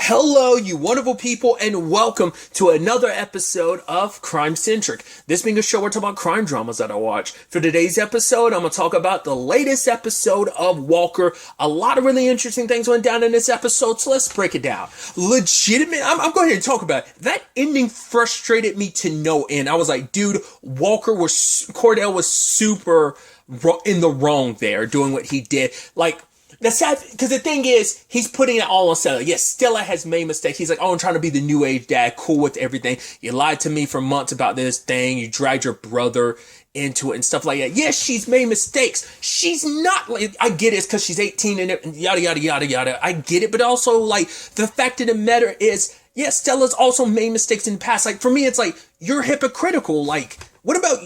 Hello, you wonderful people, and welcome to another episode of Centric. This being a show where I talk about crime dramas that I watch. For today's episode, I'm going to talk about the latest episode of Walker. A lot of really interesting things went down in this episode, so let's break it down. Legitimate, I'm going to talk about it. That ending frustrated me to no end. I was like, dude, Cordell was super in the wrong there, doing what he did. Like, that's sad, because the thing is, he's putting it all on Stella. Yes, Stella has made mistakes. He's like, oh, I'm trying to be the new age dad, cool with everything. You lied to me for months about this thing. You dragged your brother into it and stuff like that. Yes, she's made mistakes. She's not, like, I get it, it's because she's 18 and yada, yada, yada, yada. I get it, but also, like, the fact of the matter is, yes, Stella's also made mistakes in the past. Like, for me, it's like, you're hypocritical. Like, what about...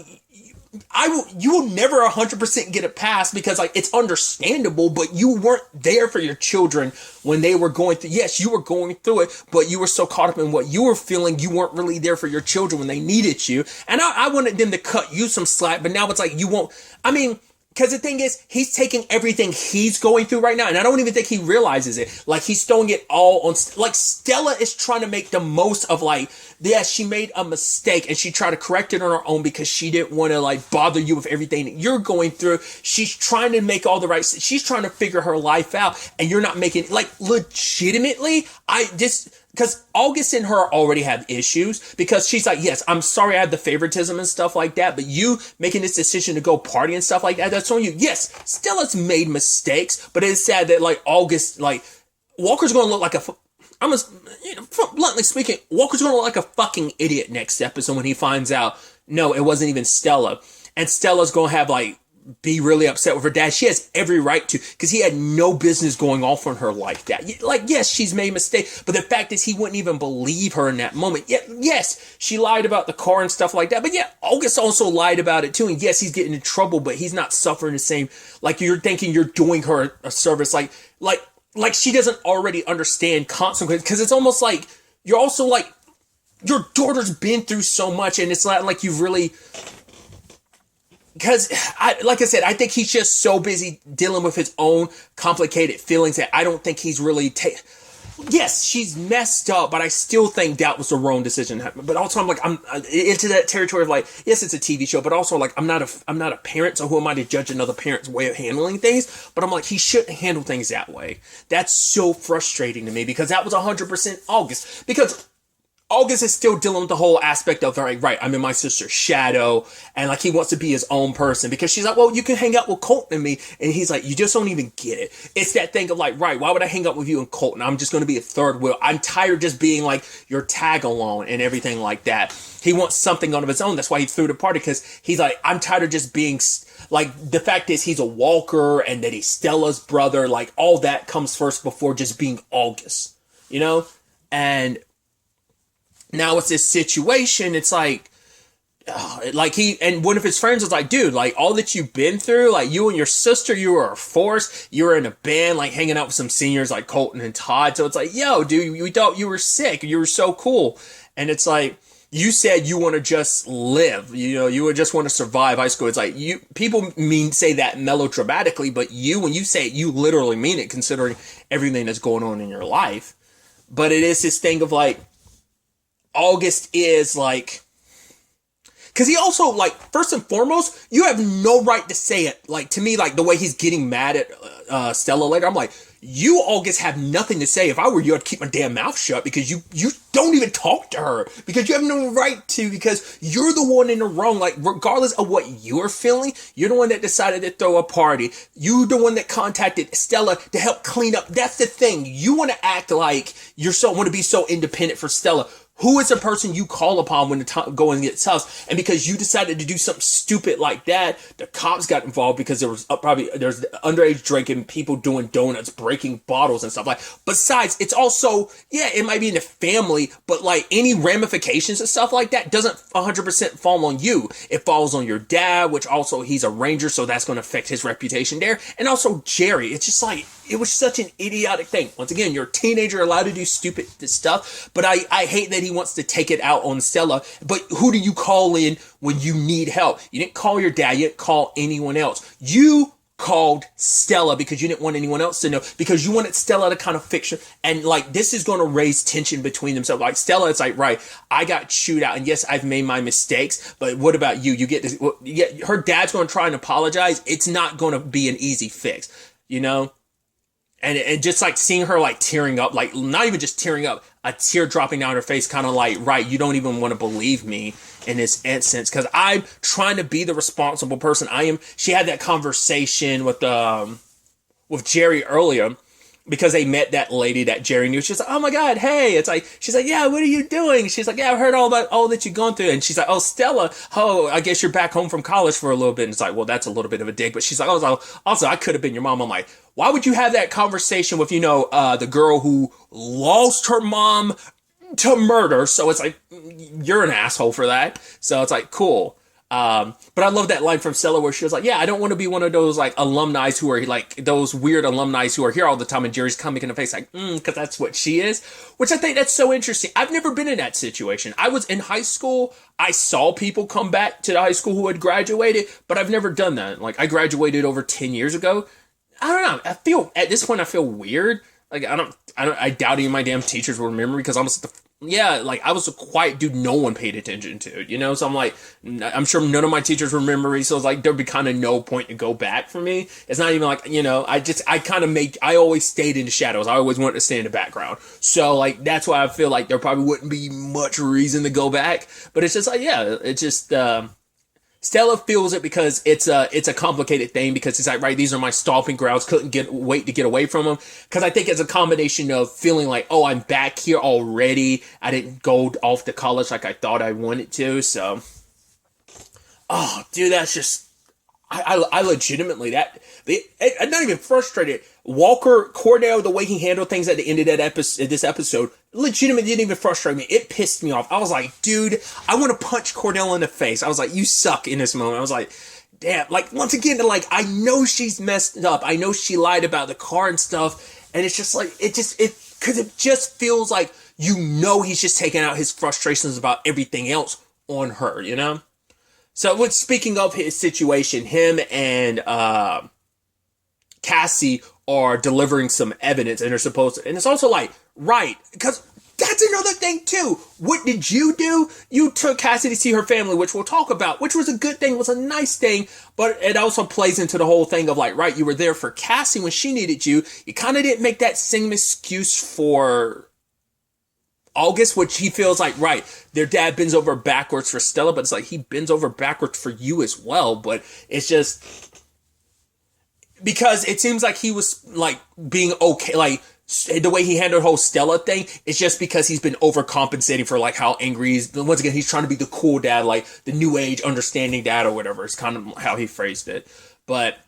you will never 100% get a pass because, like, it's understandable, but you weren't there for your children when they were going through. Yes, you were going through it, but you were so caught up in what you were feeling, you weren't really there for your children when they needed you. And I wanted them to cut you some slack, but now it's like you won't. I mean, because the thing is, he's taking everything he's going through right now, and I don't even think he realizes it. Like, he's throwing it all on, like, Stella is trying to make the most of, like, yeah, she made a mistake, and she tried to correct it on her own because she didn't want to, like, bother you with everything that you're going through. She's trying to make all the right, she's trying to figure her life out, and you're not making, like, legitimately, because August and her already have issues, because she's like, yes, I'm sorry I had the favoritism and stuff like that, but you making this decision to go party and stuff like that, that's on you. Yes, Stella's made mistakes, but it's sad that, like, August, like, Walker's going to look like bluntly speaking, Walker's going to look like a fucking idiot next episode when he finds out, no, it wasn't even Stella. And Stella's going to have, like, be really upset with her dad. She has every right to, because he had no business going off on her like that. Like, yes, she's made mistakes, but the fact is he wouldn't even believe her in that moment. Yeah, yes, she lied about the car and stuff like that, but yeah, August also lied about it too, and yes, he's getting in trouble, but he's not suffering the same, like, you're thinking you're doing her a service, like she doesn't already understand consequences, because it's almost like, you're also like, your daughter's been through so much, and it's not like you've really... Because, like I said, I think he's just so busy dealing with his own complicated feelings that I don't think he's really Yes, she's messed up, but I still think that was the wrong decision. But also, I'm into that territory of, like, yes, it's a TV show, but also, like, I'm not a parent, so who am I to judge another parent's way of handling things? But I'm like, he shouldn't handle things that way. That's so frustrating to me, because that was 100% August. Because August is still dealing with the whole aspect of, right, I'm in my sister's shadow, and, like, he wants to be his own person, because she's like, well, you can hang out with Colton and me, and he's like, you just don't even get it. It's that thing of, like, right, why would I hang out with you and Colton? I'm just going to be a third wheel. I'm tired of just being, like, your tag along and everything like that. He wants something of his own. That's why he threw the party, because he's like, I'm tired of just being, like, the fact is he's a Walker, and that he's Stella's brother, like, all that comes first before just being August, you know? And now it's this situation, it's like, and one of his friends was like, dude, like, all that you've been through, like, you and your sister, you were a force, you were in a band, like, hanging out with some seniors like Colton and Todd, so it's like, yo, dude, we thought you were sick, you were so cool, and it's like, you said you want to just live, you know, you would just want to survive high school. It's like, people say that melodramatically, but when you say it, you literally mean it, considering everything that's going on in your life. But it is this thing of, like, August is like, because he also, like, first and foremost, you have no right to say it. Like, to me, like, the way he's getting mad at Stella later, I'm like, you, August, have nothing to say. If I were you, I'd keep my damn mouth shut, because you don't even talk to her, because you have no right to, because you're the one in the wrong. Like, regardless of what you're feeling, you're the one that decided to throw a party. You're the one that contacted Stella to help clean up. That's the thing. You want to act like want to be so independent for Stella. Who is the person you call upon when the going gets tough? And because you decided to do something stupid like that, the cops got involved, because there was there's underage drinking, people doing donuts, breaking bottles and stuff like. Besides, it's also, yeah, it might be in the family, but, like, any ramifications and stuff like that doesn't 100% fall on you. It falls on your dad, which also he's a ranger, so that's going to affect his reputation there. And also Jerry. It's just like, it was such an idiotic thing. Once again, you're a teenager, allowed to do stupid stuff, but I hate that he wants to take it out on Stella. But who do you call in when you need help? You didn't call your dad, you didn't call anyone else. You called Stella because you didn't want anyone else to know, because you wanted Stella to kind of fix her. And like, this is going to raise tension between them. So like Stella, it's like, right, I got chewed out and yes, I've made my mistakes, but what about you? You get this, her dad's going to try and apologize. It's not going to be an easy fix, you know? And just like seeing her like tearing up, like not even just tearing up, a tear dropping down her face, kind of like, right, you don't even want to believe me in this instance, because I'm trying to be the responsible person. She had that conversation with Jerry earlier, because they met that lady that Jerry knew. She's like, oh my God, hey. It's like, she's like, yeah, what are you doing? She's like, yeah, I've heard all about all that you've gone through. And she's like, oh, Stella, oh, I guess you're back home from college for a little bit. And it's like, well, that's a little bit of a dig. But she's like, also, I could have been your mom. I'm like, why would you have that conversation with, the girl who lost her mom to murder? So it's like, you're an asshole for that. So it's like, cool. But I love that line from Stella where she was like, yeah, I don't want to be one of those like alumni who are like those weird alumni who are here all the time. And Jerry's coming in the face like, because that's what she is, which I think that's so interesting. I've never been in that situation. I was in high school. I saw people come back to the high school who had graduated, but I've never done that. Like I graduated over 10 years ago. I don't know. At this point, I feel weird. Like I doubt any of my damn teachers will remember me because I was a quiet dude no one paid attention to, so I'm like, I'm sure none of my teachers remember me, so it's like, there'd be kind of no point to go back for me. It's not even like, I always stayed in the shadows. I always wanted to stay in the background. So like, that's why I feel like there probably wouldn't be much reason to go back, but it's just like, yeah, it's just, Stella feels it because it's a complicated thing, because it's like, right, these are my stomping grounds, wait to get away from them. Because I think it's a combination of feeling like, oh, I'm back here already. I didn't go off to college like I thought I wanted to. So, oh, dude, that's just, I legitimately, I'm not even frustrated. Cordell, the way he handled things at the end of this episode, legitimately didn't even frustrate me. It pissed me off. I was like, dude, I want to punch Cordell in the face. I was like, you suck in this moment. I was like, damn, like, once again, like, I know she's messed up. I know she lied about the car and stuff. And it's just like, because it just feels like, he's just taking out his frustrations about everything else on her, So, speaking of his situation, him and Cassie are delivering some evidence, and they're supposed to, and it's also like, right, because that's another thing too. What did you do? You took Cassie to see her family, which we'll talk about, which was a good thing, was a nice thing, but it also plays into the whole thing of like, right, you were there for Cassie when she needed you. You kind of didn't make that same excuse for August, which he feels like, right, their dad bends over backwards for Stella, but it's like he bends over backwards for you as well. But it's just because it seems like he was like being okay, like the way he handled the whole Stella thing. It's just because he's been overcompensating for like how angry he's. Once again, he's trying to be the cool dad, like the new age understanding dad or whatever. It's kind of how he phrased it. But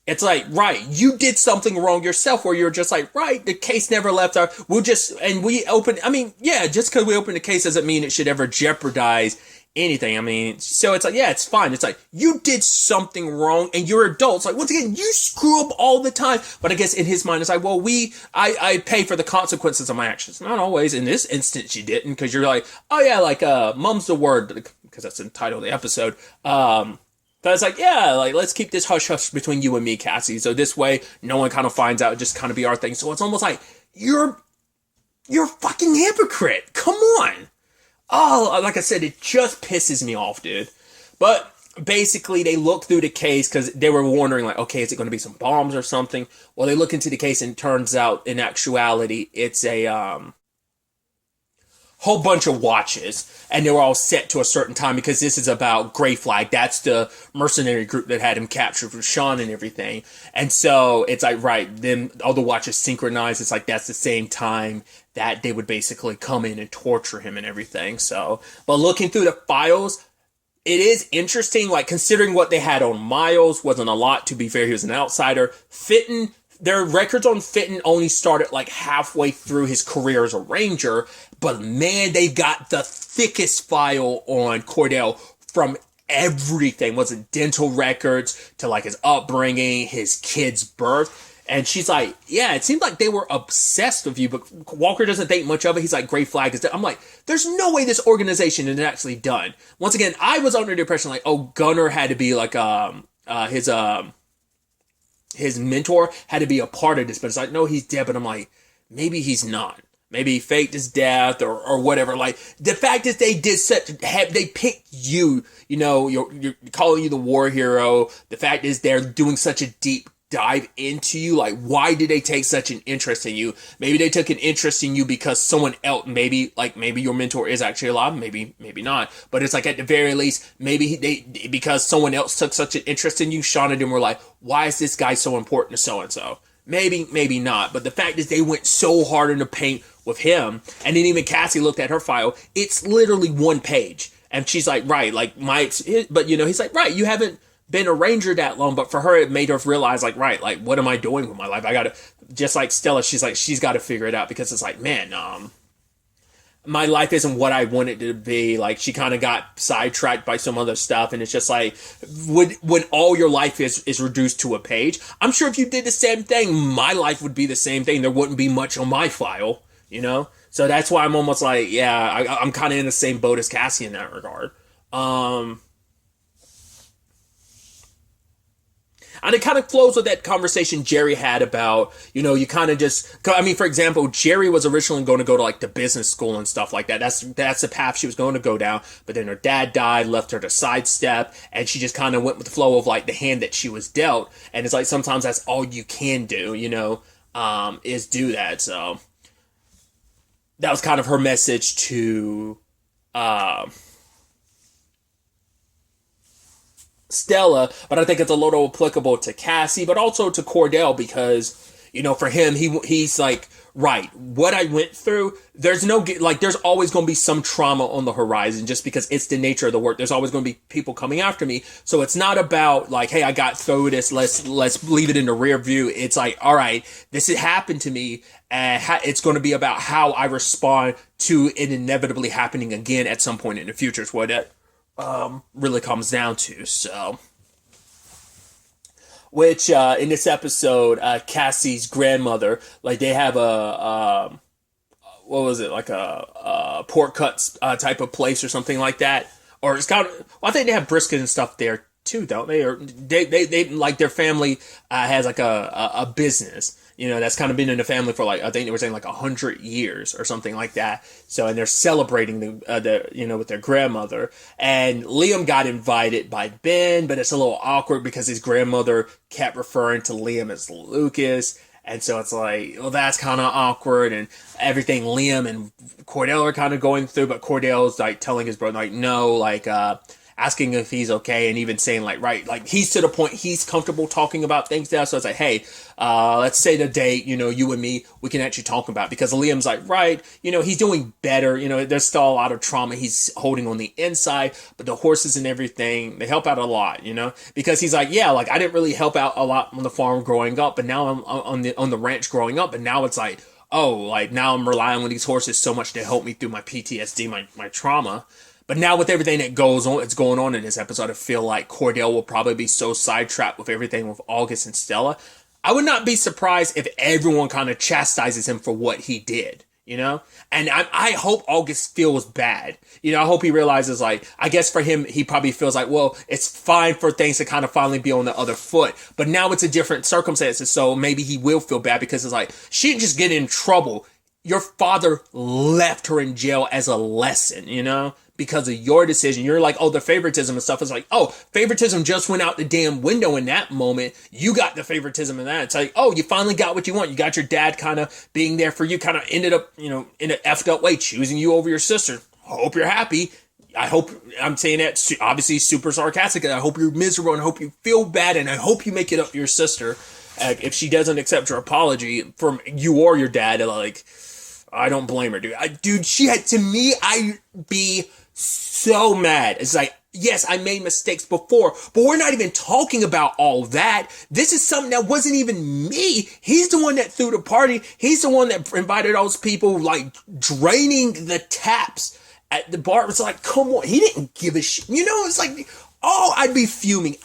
it's like, right, you did something wrong yourself where you're just like, right, the case never left our, just because we opened the case doesn't mean it should ever jeopardize anything. I mean, so it's like, yeah, it's fine. It's like, you did something wrong and you're adults. Like, once again, you screw up all the time. But I guess in his mind, it's like, well, I pay for the consequences of my actions. Not always. In this instance, you didn't, because you're like, oh yeah, like, mum's the word, because that's the title of the episode. But it's like, yeah, like, let's keep this hush-hush between you and me, Cassie. So this way, no one kind of finds out, just kind of be our thing. So it's almost like, you're a fucking hypocrite. Come on. Oh, like I said, it just pisses me off, dude. But basically, they look through the case because they were wondering, like, okay, is it going to be some bombs or something? Well, they look into the case and it turns out, in actuality, it's a whole bunch of watches, and they were all set to a certain time because this is about Grey Flag. That's the mercenary group that had him captured with Sean and everything. And so it's like, right, then all the watches synchronized. It's like that's the same time that they would basically come in and torture him and everything. So, but looking through the files, it is interesting, like considering what they had on Miles wasn't a lot, to be fair. He was an outsider. Fitton, their records on Fitton only started like halfway through his career as a ranger, but man, they've got the thickest file on Cordell from everything. Was it dental records to like his upbringing, his kid's birth? And she's like, yeah, it seemed like they were obsessed with you, but Walker doesn't think much of it. He's like, Grey Flag is dead. I'm like, there's no way this organization is actually done. Once again, I was under the impression like, oh, Gunner had to be like his his mentor had to be a part of this, but it's like, no, he's dead. But I'm like, maybe he's not. Maybe he faked his death or whatever. Like, the fact is they they picked you, you're calling you the war hero. The fact is they're doing such a deep dive into you. Like, why did they take such an interest in you? Maybe they took an interest in you because someone else, maybe your mentor is actually alive, maybe not. But it's like, at the very least, maybe because someone else took such an interest in you, Sean and them were like, why is this guy so important to so-and-so? Maybe not. But the fact is they went so hard in the paint with him. And then even Cassie looked at her file. It's literally one page. And she's like, right, like but he's like, right, you haven't been a ranger that long. But for her, it made her realize, like, right, like, what am I doing with my life? I gotta, just like Stella, she's got to figure it out, because it's like, man, my life isn't what I want it to be. Like, she kind of got sidetracked by some other stuff, and it's just like, when all your life is reduced to a page, I'm sure if you did the same thing, my life would be the same thing. There wouldn't be much on my file, So that's why I'm almost like, yeah, I'm kind of in the same boat as Cassie in that regard. And it kind of flows with that conversation Jerry had about, you kind of just, for example, Jerry was originally going to go to like the business school and stuff like that. That's the path she was going to go down. But then her dad died, left her to sidestep, and she just kind of went with the flow of like the hand that she was dealt. And it's like, sometimes that's all you can do, is do that. So that was kind of her message to, Stella, but I think it's a little applicable to Cassie, but also to Cordell, because, for him, he's like, right, what I went through, there's always going to be some trauma on the horizon, just because it's the nature of the work. There's always going to be people coming after me. So it's not about like, hey, I got through this, let's leave it in the rear view. It's like, all right, this had happened to me, and it's going to be about how I respond to it inevitably happening again at some point in the future. It's what that really comes down to. So, which in this episode, Cassie's grandmother, like, they have a what was it, like a pork cuts type of place or something like that, or it's kind of, well, I think they have brisket and stuff there too, don't they? Or they like, their family has like a business, that's kind of been in the family for like, I think they were saying like 100 years or something like that. So, and they're celebrating the with their grandmother, and Liam got invited by Ben, but it's a little awkward because his grandmother kept referring to Liam as Lucas. And so it's like, well, that's kind of awkward, and everything Liam and Cordell are kind of going through, but Cordell's like telling his brother, like, no, like, asking if he's okay, and even saying like, right, like, he's to the point he's comfortable talking about things now. So it's like, hey, let's say the date, you and me, we can actually talk about it. Because Liam's like, right, he's doing better. There's still a lot of trauma he's holding on the inside, but the horses and everything, they help out a lot, because he's like, yeah, like, I didn't really help out a lot on the farm growing up, but now I'm on the ranch growing up, and now it's like, oh, like, now I'm relying on these horses so much to help me through my PTSD, my trauma. But now with everything that it's going on in this episode, I feel like Cordell will probably be so sidetracked with everything with August and Stella. I would not be surprised if everyone kind of chastises him for what he did, And I hope August feels bad. I hope he realizes, like, I guess for him, he probably feels like, well, it's fine for things to kind of finally be on the other foot. But now it's a different circumstances, so maybe he will feel bad, because it's like, she didn't just get in trouble. Your father left her in jail as a lesson, because of your decision. You're like, oh, the favoritism and stuff. It's like, oh, favoritism just went out the damn window in that moment. You got the favoritism in that. It's like, oh, you finally got what you want. You got your dad kind of being there for you, kind of ended up, in an effed up way, choosing you over your sister. Hope you're happy. I hope, I'm saying that obviously super sarcastic, and I hope you're miserable, and I hope you feel bad, and I hope you make it up to your sister. If she doesn't accept your apology from you or your dad, like, I don't blame her, dude. Dude, she had, to me, I'd be so mad. It's like, yes, I made mistakes before, but we're not even talking about all that. This is something that wasn't even me. He's the one that threw the party. He's the one that invited those people, like, draining the taps at the bar. It's like, come on. He didn't give a shit. It's like, oh, I'd be fuming.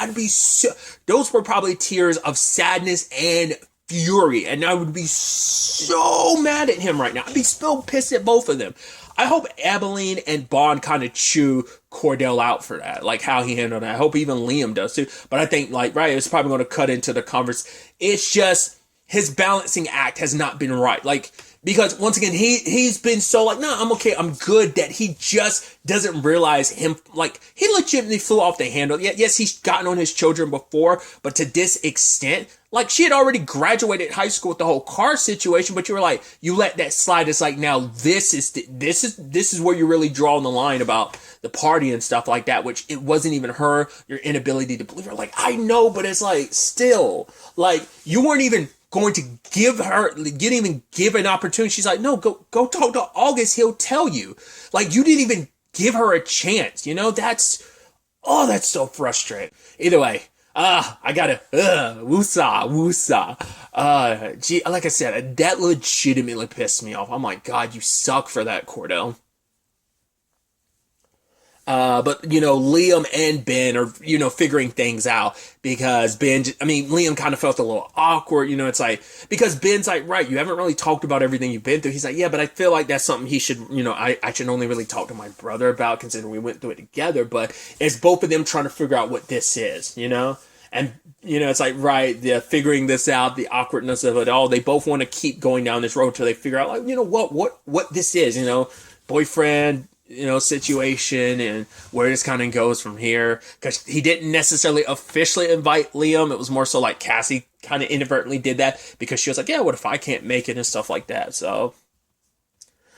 Those were probably tears of sadness and fury, and I would be so mad at him right now. I'd be so pissed at both of them. I hope Abilene and Bond kind of chew Cordell out for that, like how he handled that. I hope even Liam does too. But I think, like, right, it's probably going to cut into the converse. It's just his balancing act has not been right. Like, because once again, he's been so like, no, I'm okay, I'm good, that he just doesn't realize him, like, he legitimately flew off the handle. Yes, he's gotten on his children before, but to this extent, like, she had already graduated high school with the whole car situation, but you were like, you let that slide. It's like, now this is where you're really drawing the line about the party and stuff like that, which it wasn't even her, your inability to believe her. Like, I know, but it's like, still, like, you weren't even going to give her, you didn't even give an opportunity. She's like, no, go talk to August. He'll tell you. Like, you didn't even give her a chance. You know, that's so frustrating. Either way, I gotta, woosah. Gee, like I said, that legitimately pissed me off. I'm like, God, you suck for that, Cordell. But, you know, Liam and Ben are, you know, figuring things out, because Liam kind of felt a little awkward, you know, it's like, because Ben's like, right, you haven't really talked about everything you've been through. He's like, yeah, but I feel like that's something he should, you know, I should only really talk to my brother about, considering we went through it together. But it's both of them trying to figure out what this is, you know? And, you know, it's like, right, they're figuring this out, the awkwardness of it all. They both want to keep going down this road till they figure out, like, you know, what this is, you know, boyfriend, you know, situation, and where this kind of goes from here. Because he didn't necessarily officially invite Liam. It was more so like Cassie kind of inadvertently did that, because she was like, yeah, what if I can't make it and stuff like that. So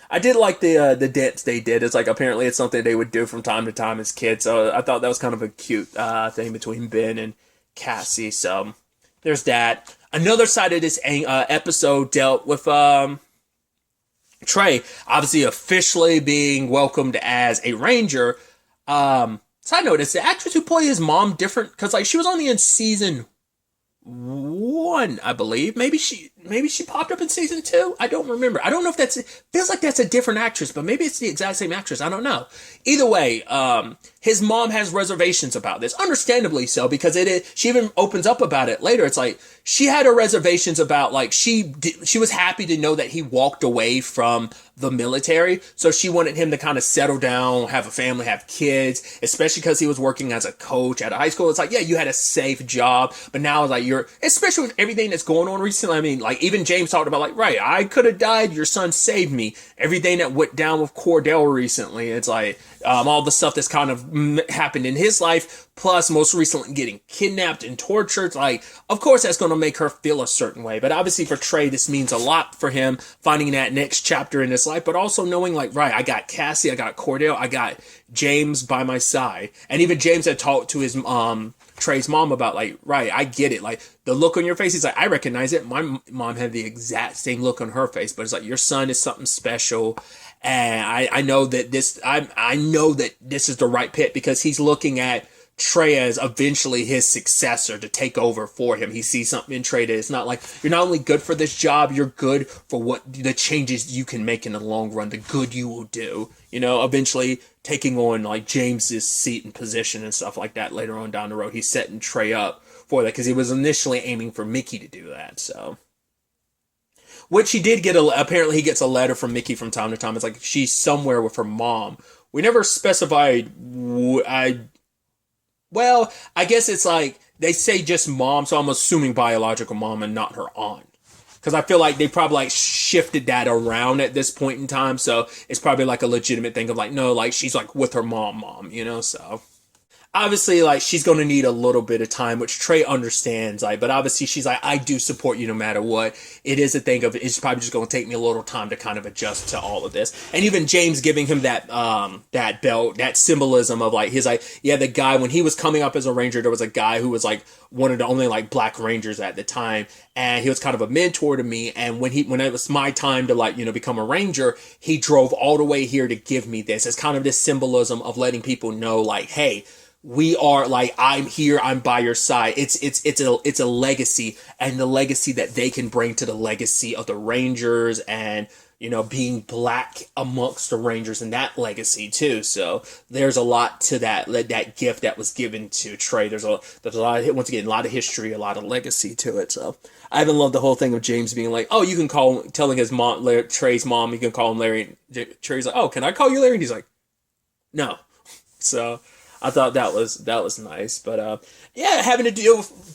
I did like the dance they did. It's like, apparently it's something they would do from time to time as kids. So I thought that was kind of a cute thing between Ben and Cassie. So there's that. Another side of this episode dealt with Trey obviously officially being welcomed as a Ranger. Side note, is the actress who played his mom different? Because, like, she was only in season 1, I believe. Maybe she popped up in season 2. I don't remember. I don't know if feels like that's a different actress, but maybe it's the exact same actress. I don't know. Either way, his mom has reservations about this, understandably so, because she even opens up about it later. It's like, she had her reservations about, like, she was happy to know that he walked away from the military, so she wanted him to kind of settle down, have a family, have kids, especially because he was working as a coach at a high school. It's like, yeah, you had a safe job, but now it's like, especially with everything that's going on recently. I mean, like, even James talked about, like, right, I could have died, your son saved me. Everything that went down with Cordell recently, it's like, all the stuff that's kind of happened in his life, plus most recently getting kidnapped and tortured. Like, of course that's going to make her feel a certain way. But obviously for Trey, this means a lot for him, finding that next chapter in his life, but also knowing, like, right, I got Cassie, I got Cordell, I got James by my side. And even James had talked to his Trey's mom about, like, right, I get it. Like, the look on your face, he's like, I recognize it. My mom had the exact same look on her face, but it's like, your son is something special. And I know that I know that this is the right pit, because he's looking at Trey as eventually his successor to take over for him. He sees something in Trey that it's not like, you're not only good for this job, you're good for what the changes you can make in the long run, the good you will do, you know, eventually taking on, like, James's seat and position and stuff like that later on down the road. He's setting Trey up for that, because he was initially aiming for Mickey to do that. So, which he did get apparently he gets a letter from Mickey from time to time. It's like, she's somewhere with her mom. We never specified, well, I guess it's like, they say just mom, so I'm assuming biological mom and not her aunt. Because I feel like they probably, like, shifted that around at this point in time, so it's probably like a legitimate thing of, like, no, like, she's like with her mom, you know, so. Obviously, like, she's going to need a little bit of time, which Trey understands, like, but obviously she's like, I do support you no matter what. It is a thing of, it's probably just going to take me a little time to kind of adjust to all of this. And even James giving him that belt, that symbolism of, like, he's like, yeah, the guy, when he was coming up as a ranger, there was a guy who was, like, one of the only, like, black rangers at the time, and he was kind of a mentor to me. And when it was my time to, like, you know, become a ranger, he drove all the way here to give me this. It's kind of this symbolism of letting people know, like, hey, we are, like, I'm here, I'm by your side. It's a legacy, and the legacy that they can bring to the legacy of the Rangers and being black amongst the Rangers and that legacy too. So there's a lot to that gift that was given to Trey. There's a lot of, once again, a lot of history, a lot of legacy to it. So I even love the whole thing of James being like, oh, you can telling his mom, Trey's mom, you can call him Larry. Trey's like, oh, can I call you Larry? And he's like, no. So I thought that was nice. But yeah, having to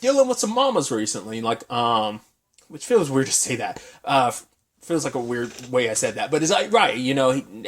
dealing with some mamas recently, like which feels weird to say that. Feels like a weird way I said that, but it's like, right, he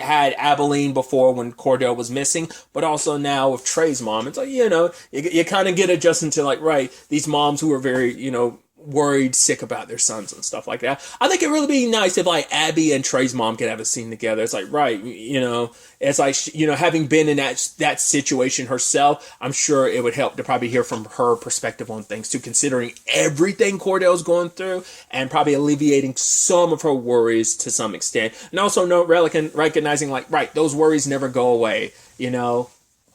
had Abilene before when Cordell was missing, but also now with Trey's mom, it's like, you kind of get adjusted to like, right, these moms who are very, worried, sick about their sons and stuff like that. I think it really be nice if like Abby and Trey's mom could have a scene together. It's like, right, it's like, having been in that situation herself, I'm sure it would help to probably hear from her perspective on things too, considering everything Cordell's going through and probably alleviating some of her worries to some extent. And also recognizing like, right, those worries never go away.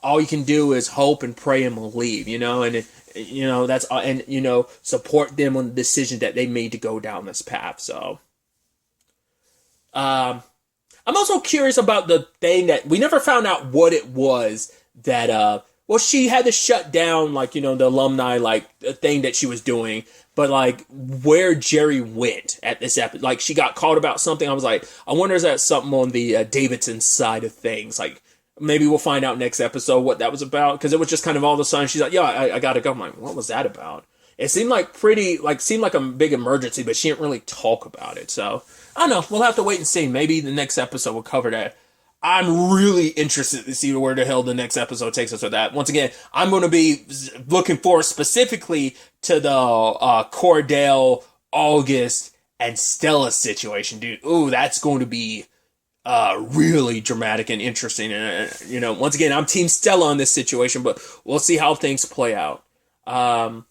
All you can do is hope and pray and believe, and that's, and, support them on the decision that they made to go down this path. So, I'm also curious about the thing that we never found out what it was that, she had to shut down, like, the alumni, like, the thing that she was doing, but, like, where Jerry went at this episode, like, she got called about something. I was like, I wonder is that something on the Davidson side of things, like, maybe we'll find out next episode what that was about, because it was just kind of all of a sudden she's like, yeah, I gotta go. I'm like, what was that about? It seemed like seemed like a big emergency, but she didn't really talk about it. So I don't know. We'll have to wait and see. Maybe the next episode will cover that. I'm really interested to see where the hell the next episode takes us with that. Once again, I'm going to be looking forward specifically to the Cordell, August, and Stella situation, dude. Ooh, that's going to be really dramatic and interesting. And, once again, I'm Team Stella on this situation, but we'll see how things play out. I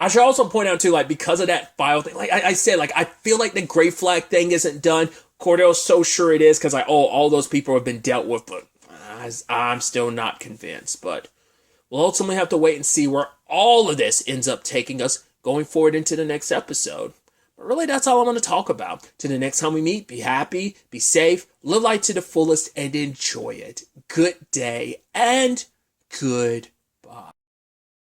should also point out, too, like, because of that file thing, like I said, like, I feel like the gray flag thing isn't done. Cordell's so sure it is, because, like, all those people have been dealt with, but I'm still not convinced. But we'll ultimately have to wait and see where all of this ends up taking us going forward into the next episode. But really, that's all I want to talk about. Till the next time we meet, be happy, be safe, live life to the fullest, and enjoy it. Good day, and good